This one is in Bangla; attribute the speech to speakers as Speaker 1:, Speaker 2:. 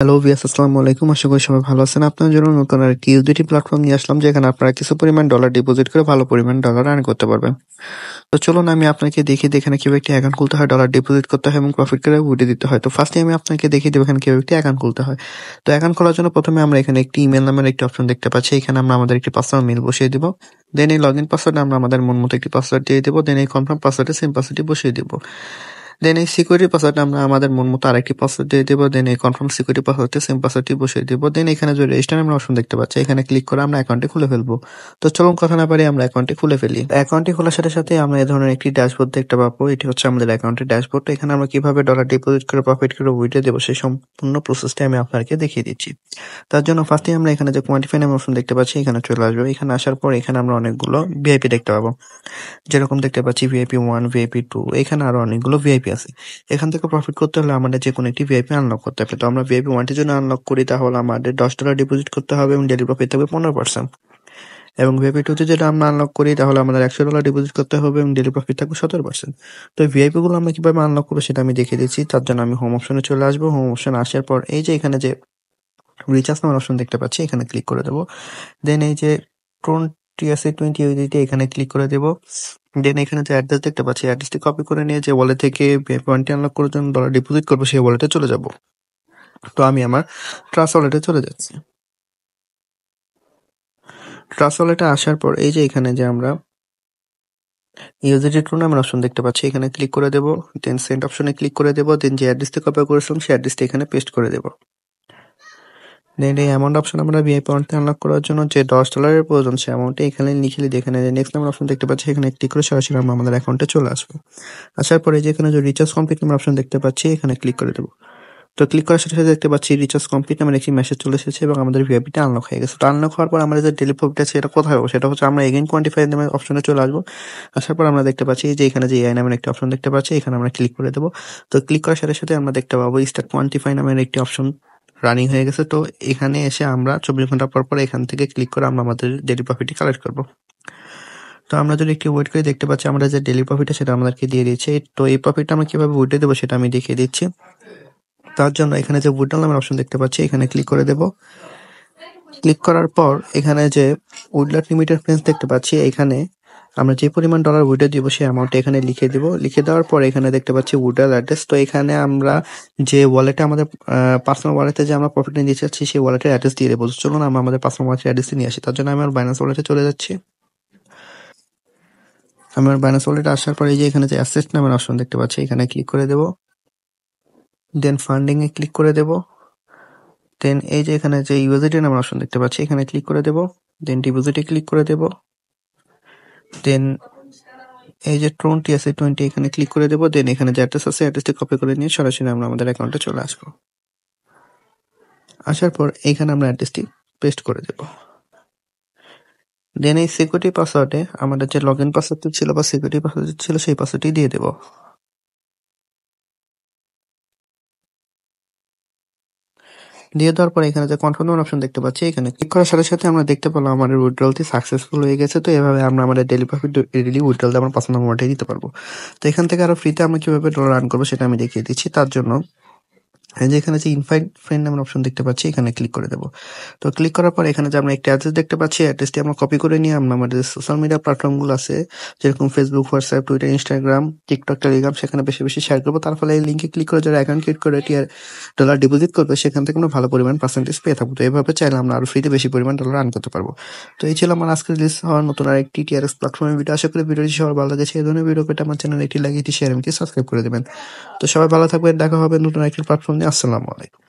Speaker 1: হ্যালো ভিউয়ার্স, আসসালামু আলাইকুম। আশা করি সবাই ভালো আছেন। আপনার জন্য নতুন আরেকটি ইউজিটি প্ল্যাটফর্ম নিয়ে আসলাম, যেখানে আপনারা কিছু পরিমাণ ডলার ডিপোজিট করে ভালো পরিমাণ ডলার আর্ন করতে পারবেন। তো চলুন আমি আপনাকে দেখিয়ে দিই এখানে কিভাবে একটি অ্যাকাউন্ট খুলতে হয়, ডলার ডিপোজিট করতে হয় এবং প্রফিট করে উঠিয়ে দিতে হয়। তো ফার্স্টে আমি আপনাকে দেখিয়ে দেবো এখানে কিভাবে একটি অ্যাকাউন্ট খুলতে হয়। তো অ্যাকাউন্ট খোলার জন্য প্রথমে আমরা এখানে একটি ইমেল নামের একটি অপশন দেখতে পাচ্ছি। এখানে আমরা আমাদের একটি পার্সোনাল মেইল বসিয়ে দিব। দেন এই লগইন পাসওয়ার্ডে আমরা আমাদের মন মতো একটি পাসওয়ার্ড দিয়ে দেবো। দেন এই কনফার্ম পাসওয়ার্ডে সেম পাসওয়ার্ডটি বসিয়ে দিব। দেন এই সিকিউরিটি পাসওয়ার্ডে আমরা আমাদের মন মতো আরেকটি পাসওয়ার্ড দিয়ে দেবো। দেন এই কনফার্ম সিকিউরিটি পাসওয়ার্ডে সেম পাসওয়ার্ডটি বসিয়ে দেবো। দেন এখানে যে রেজিস্টার নামের অপশন দেখতে পাচ্ছি, এখানে ক্লিক করে আমরা অ্যাকাউন্টটি খুলে ফেলবো। তো চলুন কথা না পারি আমরা অ্যাকাউন্টটি খুলে ফেলি। অ্যাকাউন্টটি খোলার সাথে সাথে আমরা এই ধরনের একটি ড্যাশবোর্ড দেখতে পাবো। এটি হচ্ছে আমাদের অ্যাকাউন্টের ড্যাশবোর্ড। এখানে আমরা কিভাবে ডলার ডিপোজিট করে প্রফিট করে উইথড্র দেবো সেই সম্পূর্ণ প্রসেসটি আমি আপনাকে দেখিয়ে দিচ্ছি। তার জন্য ফার্স্টে আমরা এখানে যে কোয়ান্টিফাই নামের অপশন দেখতে পাচ্ছি, এখানে চলে আসবো। এখানে আসার পর এখানে আমরা অনেকগুলো ভিআইপি দেখতে পাবো। যেরকম দেখতে পাচ্ছি ভিআইপি 1, ভিআইপি 2, এখানে আরো অনেকগুলো ভিআইপি আছে। এখান থেকে প্রফিট করতে হলে আমাদের যে কোনো একটি ভিআইপি আনলক করতে হবে। তো আমরা ভিআইপি 1 টির জন্য আনলক করি, তাহলে আমাদের $10 ডিপোজিট করতে হবে এবং ডেইলি প্রফিট থাকবে 15%। এবং ভিআইপি 2 তে যেটা আমরা আনলক করি, তাহলে আমাদের $100 ডিপোজিট করতে হবে এবং ডেইলি প্রফিট থাকবে 17%। তো ভিআইপি গুলো আমরা কিভাবে আনলক করবো সেটা আমি দেখিয়ে দিচ্ছি। তার জন্য আমি হোম অপশনে চলে আসবো। হোম অপশনে আসার পর এই যে এখানে যে রিচার্জ নামের অপশন দেখতে পাচ্ছি, এখানে ক্লিক করে দেবো। দেন এই যে ট্রোন TRC20 USDT এখানে ক্লিক করে দেবো। দেন এখানে যে অ্যাড্রেস দেখতে পাচ্ছি, অ্যাড্রেসটি কপি করে নিয়ে যে ওয়ালেট থেকে পয়েন্টটি আনলক করার জন্য ডলার ডিপোজিট করবো সেই ওয়ালেটে চলে যাব। তো আমি আমার ট্রাস্ট ওয়ালেটে চলে যাচ্ছি। ট্রাস্ট ওয়ালেটে আসার পর এই যে এখানে যে আমরা ইউএসডিটি ট্রোন নামের অপশন দেখতে পাচ্ছি, এখানে ক্লিক করে দেবো। দেন সেন্ড অপশনে ক্লিক করে দেবো। দেন যে অ্যাড্রেসটি কপি করেছিলাম সেই অ্যাড্রেসটি এখানে পেস্ট করে দেবো। দেন এই অ্যামাউন্ট অপশন আমরা ভিআইপি পয়েন্ট আনলক করার জন্য যে $10 প্রয়োজন সেই অ্যামাউন্টে এখানে লিখে দিয়ে এখানে নেক্সট নামের অপশন দেখতে পাচ্ছি, এখানে ক্লিক করে সরাসরি আমরা আমাদের অ্যাকাউন্টে চলে আসবো। আসার পরে যে এখানে যে রিচার্জ কমপ্লিট নামের অপশন দেখতে পাচ্ছি, এখানে ক্লিক করে দেবো। তো ক্লিক করার সাথে সাথে দেখতে পাচ্ছি রিচার্জ কমপ্লিট নামের একটি মেসেজ চলে এসেছে এবং আমাদের ভিআইপিটা আনলক হয়ে গেছে। তো আনলক হওয়ার পর আমাদের যে ডেইলি প্রফিট আছে এটা কোথায় হবে, সেটা হচ্ছে আমরা এগেইন কোয়ান্টিফাই নামের অপশনে চলে আসবো। আসার পর আমরা দেখতে পাচ্ছি যে এখানে যে এআই নামের একটি অপশন দেখতে পাচ্ছি, এখানে আমরা ক্লিক করে দেবো। তো ক্লিক করার সাথে সাথে আমরা দেখতে পাবো স্টার্ট কোয়ান্টিফাই নামের একটি অপশন রানিং হয়ে গেছে। তো এখানে এসে আমরা 24 ঘন্টা পর পর এখান থেকে ক্লিক করে আমরা আমাদের ডেইলি প্রফিটটি কালেক্ট করবো। তো আমরা যদি একটু ওয়েট করে দেখতে পাচ্ছি আমরা যে ডেইলি প্রফিট সেটা আমাদেরকে দিয়ে দিয়েছে। তো এই প্রফিটটা আমরা কিভাবে উইথড্র দেবো সেটা আমি দেখিয়ে দিচ্ছি। তার জন্য এখানে যে উইথড্র নামের অপশন দেখতে পাচ্ছি, এখানে ক্লিক করে দেব। ক্লিক করার পর এখানে যে উইথড্র লিমিটেড ফ্রেন্স দেখতে পাচ্ছি, এখানে আমরা যে পরিমাণ ডলার উইথড্র দিব সেই অ্যামাউন্ট এখানে লিখে দিব। লিখে দেওয়ার পর এখানে দেখতে পাচ্ছি উইথড্র অ্যাড্রেস। তো এখানে আমরা যে ওয়ালেটে আমাদের পার্সোনাল ওয়ালেটে যে আমরা প্রফিট নিতে চাচ্ছি সেই ওয়ালেটের অ্যাড্রেস দিয়ে দেবো। চলুন আমরা আমাদের পার্সোনাল ওয়ালেটের অ্যাড্রেসটি নিয়ে আসি। তার জন্য আমি আমার বাইন্যান্স ওয়ালেটে চলে যাচ্ছি। আমার বাইন্যান্স ওয়ালেটে আসার পর এই যে এখানে যে অ্যাসেট নামের অপশন দেখতে পাচ্ছি, এখানে ক্লিক করে দেব। দেন ফান্ডিং এ ক্লিক করে দেব। দেন এই যে এখানে যে ইউএসডিটি নামের অপশন দেখতে পাচ্ছি, এখানে ক্লিক করে দেব। দেন ডিপোজিটে ক্লিক করে দেব। দেন এই যে ট্রোন TRC20 এখানে ক্লিক করে দেব। দেন এখানে যে অ্যাড্রেস আছে অ্যাড্রেসটি কপি করে নিয়ে সরাসরি আমরা আমাদের অ্যাকাউন্টে চলে আসবো। আসার পর এখানে আমরা অ্যাড্রেসটি পেস্ট করে দেব। দেন এই সিকিউরিটি পাসওয়ার্ডে আমাদের যে লগইন পাসওয়ার্ডটি ছিল বা সিকিউরিটি পাসওয়ার্ড ছিল সেই পাসওয়ার্ডটি দিয়ে দেব। দিয়ে দেওয়ার পর এখানে যে কনফার্ম অপশন দেখতে পাচ্ছি, এখানে ক্লিক করার সাথে সাথে আমরা দেখতে পেলাম আমাদের উইথড্রলটি সাকসেসফুল হয়ে গেছে। তো এভাবে আমরা আমাদের ডেইলি প্রফিট ডেইলি উইথড্রল আমরা পার্সোনাল ওয়ালেটে দিতে পারবো। তো এখান থেকে আরো ফ্রিতে আমরা কিভাবে ডলার আর্ন করবো সেটা আমি দেখিয়ে দিচ্ছি। তার জন্য এই যে এখানে যে ইনভাইট ফ্রেন্ড নামের অপশন দেখতে পাচ্ছি, এখানে ক্লিক করে দেবো। তো ক্লিক করার পর এখানে যে আমরা একটা অ্যাড্রেস দেখতে পাচ্ছি, অ্যাড্রেসটি আমরা কপি করে নিয়ে আমরা আমাদের সোশ্যাল মিডিয়া প্ল্যাটফর্মগুলো আছে যেরকম Facebook, WhatsApp, Twitter, Instagram, TikTok, Telegram, সেখানে বেশি বেশি শেয়ার করবো। তার ফলে এই লিঙ্কে ক্লিক করে যারা অ্যাকাউন্ট ক্রিয়েট করে ডলার ডিপোজিট করবে সেখান থেকে আমরা ভালো পরিমাণ পার্সেন্টেজ পেয়ে থাকবো। তো এইভাবে চাইলে আমরা আরো ফ্রিতে বেশি পরিমাণ ডলার আর্ন করতে পারবো। তো এই ছিল আমার আজকে রিলিজ হওয়ার নতুন আরেকটি TRX প্ল্যাটফর্মের ভিডিও। আশা করি ভিডিওটি সবার ভালো লেগেছে। এই ধরনের ভিডিও পেতে আমার চ্যানেল একটি লাইক, একটি শেয়ার এবং সাবস্ক্রাইব করে দেবেন। তো সবাই ভালো থাকবেন, দেখা হবে নতুন একটি প্ল্যাটফর্ম নিয়ে। আসসালামু আলাইকুম।